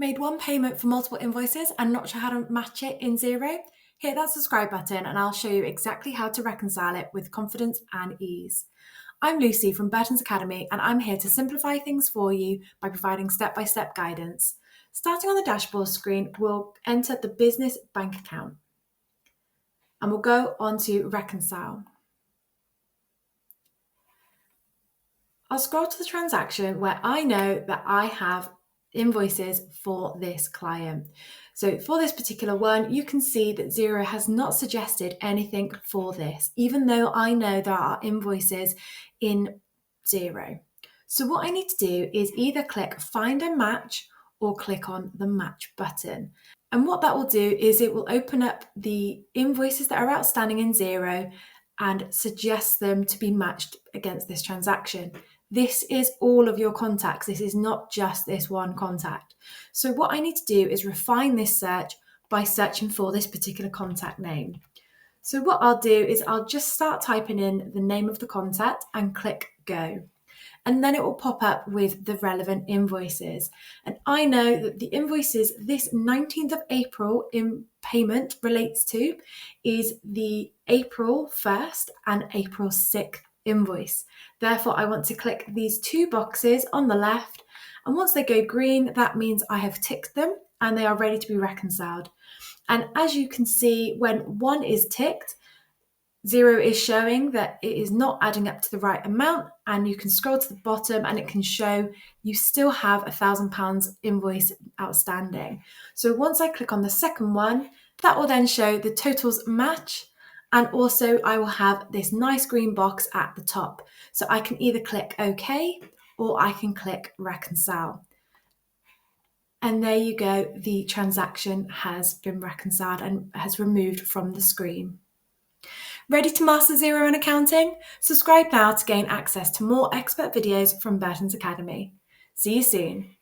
Made one payment for multiple invoices and not sure how to match it in Xero? Hit that subscribe button and I'll show you exactly how to reconcile it with confidence and ease. I'm Lucy from Burton's Academy and I'm here to simplify things for you by providing step-by-step guidance. Starting on the dashboard screen, we'll enter the business bank account and we'll go on to reconcile. I'll scroll to the transaction where I know that I have invoices for this client. So for this particular one, you can see that Xero has not suggested anything for this, even though I know there are invoices in Xero. So what I need to do is either click Find and Match or click on the Match button. And what that will do is it will open up the invoices that are outstanding in Xero and suggest them to be matched against this transaction. This is all of your contacts. This is not just this one contact. So what I need to do is refine this search by searching for this particular contact name. So what I'll do is I'll just start typing in the name of the contact and click Go. And then it will pop up with the relevant invoices. And I know that the invoices this 19th of April in payment relates to is the April 1st and April 6th invoice. Therefore, I want to click these two boxes on the left. And once they go green, that means I have ticked them and they are ready to be reconciled. And as you can see, when one is ticked, Xero is showing that it is not adding up to the right amount, and you can scroll to the bottom and it can show you still have £1,000 invoice outstanding. So once I click on the second one, that will then show the totals match, and also I will have this nice green box at the top. So I can either click OK or I can click reconcile. And there you go, the transaction has been reconciled and has removed from the screen. Ready to master Xero and accounting? Subscribe now to gain access to more expert videos from Burton's Academy. See you soon.